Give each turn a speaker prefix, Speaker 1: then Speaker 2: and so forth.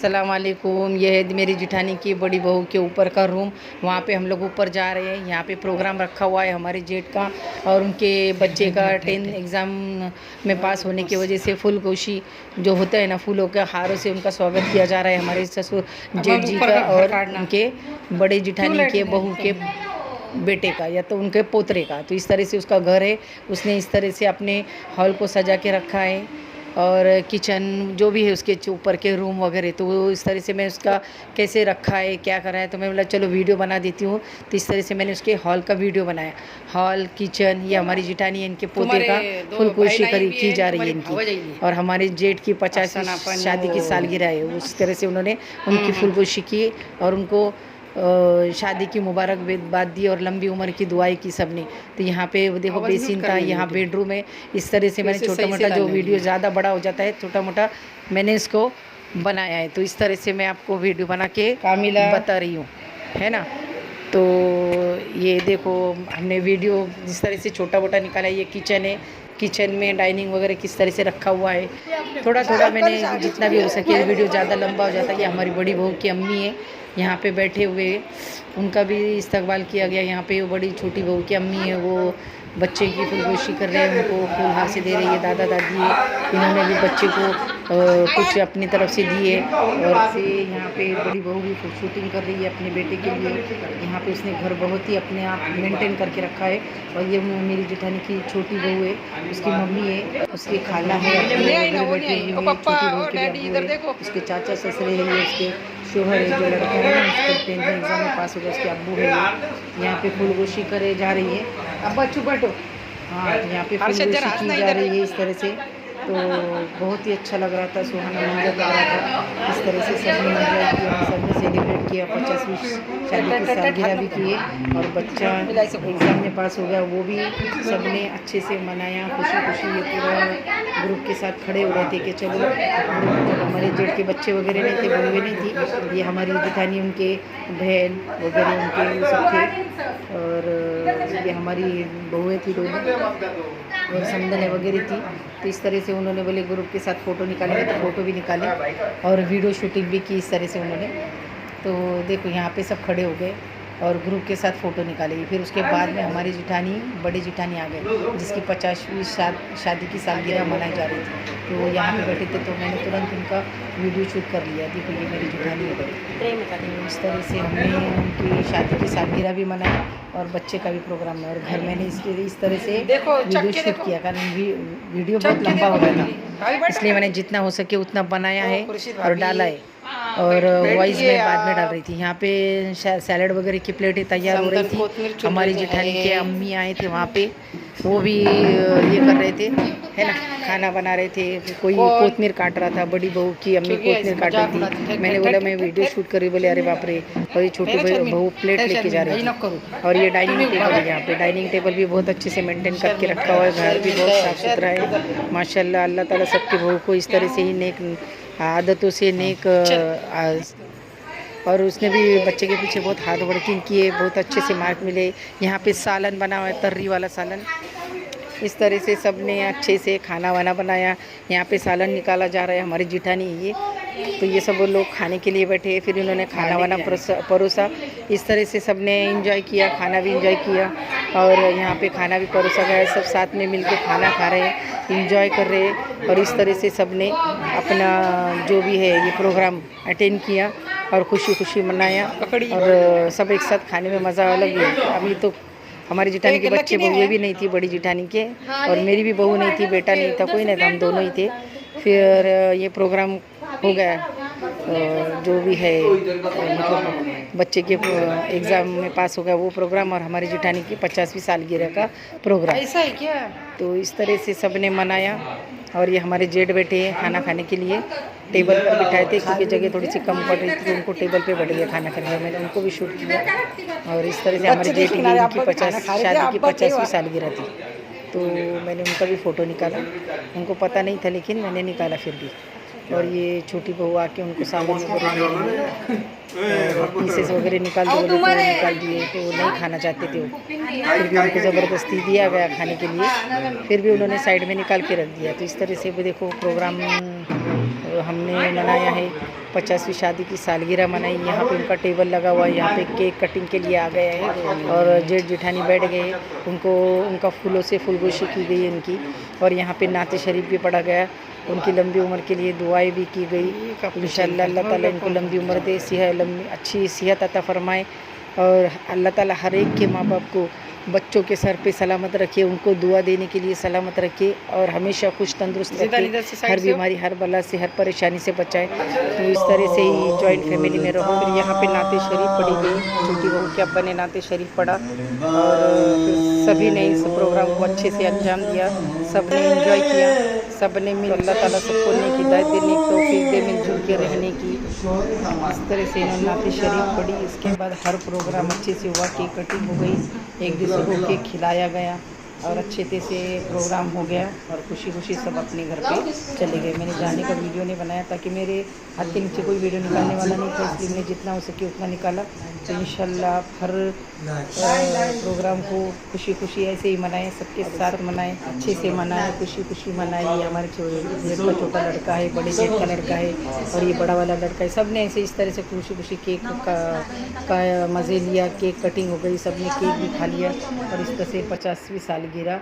Speaker 1: अस्सलाम वालेकुम। ये है मेरी जिठानी की बड़ी बहू के ऊपर का रूम। वहाँ पे हम लोग ऊपर जा रहे हैं। यहाँ पे प्रोग्राम रखा हुआ है हमारे जेठ का और उनके बच्चे का 10 एग्ज़ाम में पास होने की वजह से फूल गोशी जो होता है ना, फूलों के हारों से उनका स्वागत किया जा रहा है हमारे ससुर जेठ जी का और उनके बड़े जिठानी के बहू के बेटे का या तो उनके पोतरे का। तो इस तरह से उसका घर है, उसने इस तरह से अपने हॉल को सजा के रखा है और किचन जो भी है उसके ऊपर के रूम वगैरह, तो वो इस तरह से मैं उसका कैसे रखा है क्या करा है, तो मैं बोला चलो वीडियो बना देती हूँ। तो इस तरह से मैंने उसके हॉल का वीडियो बनाया। हॉल किचन ये हमारी जिठानी है, इनके पोते का फुलकोशी की जा रही है इनकी, और हमारे जेठ की 50वीं शादी की सालगिरह है। उस तरह से उन्होंने उनकी फुलकोशी की और उनको शादी की मुबारकबाद दी और लंबी उम्र की दुआएं की सबने। तो यहाँ पे देखो बेसिन था, यहाँ बेडरूम है। इस तरह से मैंने छोटा मोटा, जो वीडियो ज़्यादा बड़ा हो जाता है, छोटा मोटा मैंने इसको बनाया है। तो इस तरह से मैं आपको वीडियो बना के बता रही हूँ, है ना। तो ये देखो हमने वीडियो जिस तरह से छोटा मोटा निकाला है। ये किचन है, किचन में डाइनिंग वगैरह किस तरह से रखा हुआ है, थोड़ा थोड़ा मैंने जितना भी हो सके। वीडियो ज़्यादा लंबा हो जाता है। ये हमारी बड़ी बहू की अम्मी है, यहाँ पे बैठे हुए, उनका भी इस्तकबाल किया गया। यहाँ पे वो बड़ी छोटी बहू की अम्मी है, वो बच्चे की फुलगोशी कर रहे हैं, उनको फूल हाथ से दे रही है। दादा दादी है, इन्होंने भी बच्चे को कुछ अपनी तरफ से दिए। और से यहाँ पे बड़ी बहू भी शूटिंग कर रही है अपने बेटे के लिए। यहाँ पे उसने घर बहुत ही अपने आप मेंटेन करके रखा है। और ये मेरी जेठानी की छोटी बहू है, उसकी मम्मी है, उसकी खाला है, छोटी बहू के भी अब्बू है, उसके चाचा ससुरे हैं, उसके शोहर है, जो लड़का है ना उसको 10th एग्ज़ाम में पास हो गया, उसके अब्बू है। यहाँ पे फुलगोशी करे जा रही है। अब्बा चुप बैठो। हाँ, यहाँ पे फुलगोशी की जा रही है इस तरह से। तो बहुत ही अच्छा लग रहा था, सुहाना मंजर लग रहा था। इस तरह से सबने एंजॉय किया, सबने सेलिब्रेट किया। 50वीं शादी की सालगिरह भी किए और बच्चा एग्ज़ाम में पास हो गया, वो भी सबने अच्छे से मनाया, खुशी खुशी। ये पूरा ग्रुप के साथ खड़े हो रहे थे कि चलो, जब हमारे जेठ के बच्चे वगैरह नहीं थे, बहुएँ नहीं थी, ये हमारी जेठानी उनके बहन वगैरह उनके सब थे, और ये हमारी बहुएँ थी दोनों और समदने वगैरह थी। तो इस तरह से उन्होंने बोले ग्रुप के साथ फ़ोटो निकालेंगे, तो फ़ोटो भी निकाले और वीडियो शूटिंग भी की इस तरह से उन्होंने। तो देखो यहाँ पे सब खड़े हो गए और ग्रुप के साथ फ़ोटो निकालेगी। फिर उसके बाद में हमारी जिठानी, बड़ी जिठानी आ गए, जिसकी 50वीं शादी की सालगिरह मनाई जा रही थी। तो वो यहाँ पे बैठे थे, तो मैंने तुरंत उनका वीडियो शूट कर लिया। देखो ये मेरी जिठानी है। तो इस तरह से हमने उनकी शादी की सालगिरह भी मनाई और बच्चे का भी प्रोग्राम है। और घर मैंने इस तरह से वीडियो शूट किया, कारण वीडियो बहुत लंबा हो गया था, इसलिए मैंने जितना हो सके उतना बनाया है और डाला है। और वॉइस में बाद में डाल रही थी। यहाँ पे सैलड वगैरह की प्लेटें तैयार हो रही थी। हमारी जेठानी के अम्मी आए थे वहाँ पे, वो भी ये कर रहे थे, है ना, खाना बना रहे थे। कोई कोतमीर काट रहा था, बड़ी बहू की अम्मी कोतमीर काट रही थी। मैंने बोला मैं वीडियो शूट कर रही, बोले अरे बाप रे। और ये छोटी बहू प्लेट लेके जा रही थी। और ये डाइनिंग टेबल है, यहाँ पे डाइनिंग टेबल भी बहुत अच्छे से मेंटेन करके रखा हुआ है। घर भी बहुत साफ़ सुथरा है माशाल्लाह। अल्लाह ताला सबकी बहू को इस तरह से ही नेक आदतों से नेक, और उसने भी बच्चे के पीछे बहुत हार्ड वर्किंग किए, बहुत अच्छे से मार्क मिले। यहाँ पे सालन बना हुआ है, तर्री वाला सालन। इस तरह से सब ने अच्छे से खाना वाना बनाया। यहाँ पे सालन निकाला जा रहा है, हमारी जिठानी ये। तो ये सब लोग खाने के लिए बैठे, फिर इन्होंने खाना वाना परोसा। इस तरह से सब ने इंजॉय किया, खाना भी इंजॉय किया और यहाँ पे खाना भी परोसा गया। सब साथ में मिलके खाना खा रहे हैं, इंजॉय कर रहे हैं। और इस तरह से सब ने अपना जो भी है ये प्रोग्राम अटेंड किया और खुशी खुशी मनाया। और सब एक साथ खाने में मज़ा अलग है। अभी तो हमारी जिठानी के बच्चे बहुएँ भी नहीं थी, बड़ी जिठानी के, और मेरी भी बहू नहीं थी, बेटा नहीं था, कोई नहीं था, हम दोनों ही थे। फिर ये प्रोग्राम हो गया, जो भी है मतलब बच्चे के एग्ज़ाम में पास हो गया वो प्रोग्राम, और हमारी जिठानी की 50वीं सालगिरह का प्रोग्राम। ऐसा है क्या? तो इस तरह से सब ने मनाया। और ये हमारे जेठ बैठे हैं खाना खाने के लिए, टेबल पर बिठाए थे क्योंकि जगह थोड़ी सी कम पड़ रही थी, तो उनको टेबल पे बैठ गया खाना खाने। मैंने उनको भी शूट किया। और इस तरह से हमारे जेठ की शादी की 50वीं सालगिरह थी, तो मैंने उनका भी फ़ोटो निकाला। उनको पता नहीं था लेकिन मैंने निकाला फिर भी। और ये छोटी बहू आके उनको सालन वगैरह पीसेस वगैरह निकाल दिए, तो निकाल दिए, तो नहीं खाना चाहते थे वो। फिर भी उनको ज़बरदस्ती दिया गया खाने के लिए, फिर भी उन्होंने साइड में निकाल के रख दिया। तो इस तरह से भी देखो प्रोग्राम हमने मनाया है 50वीं शादी की सालगिरह मनाई। यहाँ पे उनका टेबल लगा हुआ है, यहाँ पे केक कटिंग के लिए आ गए हैं और जेठ जेठानी बैठ गए। उनका फूलों से फूलगोशी की गई इनकी, और यहाँ पे नाते शरीफ भी पढ़ा गया। उनकी लंबी उम्र के लिए दुआएं भी की गई। इंशाअल्लाह अल्लाह ताला इनको लंबी उम्र दे, अच्छी सेहत अता फरमाए, और अल्लाह ताला हर एक के माँ बाप को बच्चों के सर पे सलामत रखे, उनको दुआ देने के लिए सलामत रखे और हमेशा खुश तंदुरुस्त रखे, हर बीमारी हर बला से हर परेशानी से बचाए। तो इस तरह से ही जॉइंट फैमिली में रहो। फिर यहाँ पे नाते शरीफ पढ़ी गई, छोटी बहू के अब्बा ने नाते शरीफ पढ़ा और फिर सभी ने इस प्रोग्राम को अच्छे से अंजाम दिया। सब ने एंजॉय किया, सब ने मिल अल्लाह ताला सबको नेक हिदायत देने की तौफीक दे, मिलजुल के रहने की। इस तरह से इन्होंने नाते शरीफ पढ़ी। इसके बाद हर प्रोग्राम अच्छे से हुआ, केक कटिंग हो गई, एक दूसरे को केक खिलाया गया और अच्छे से प्रोग्राम हो गया और खुशी खुशी सब अपने घर पे चले गए। मैंने जाने का वीडियो नहीं बनाया ताकि मेरे हाथ के नीचे कोई वीडियो निकालने वाला नहीं था, इसलिए मैंने जितना हो सके उतना निकाला। तो इंशाल्लाह आप हर प्रोग्राम को खुशी खुशी ऐसे ही मनाएं, सबके साथ मनाएं, अच्छे से मनाएं, खुशी खुशी मनाएं। ये हमारे जेठ का छोटा लड़का है, बड़े जेठ का लड़का है और ये बड़ा वाला लड़का है। सब ने ऐसे इस तरह से खुशी खुशी केक का मज़े लिया। केक कटिंग हो गई, सब ने केक भी खा लिया और इस तरह से 50वीं सालगिरह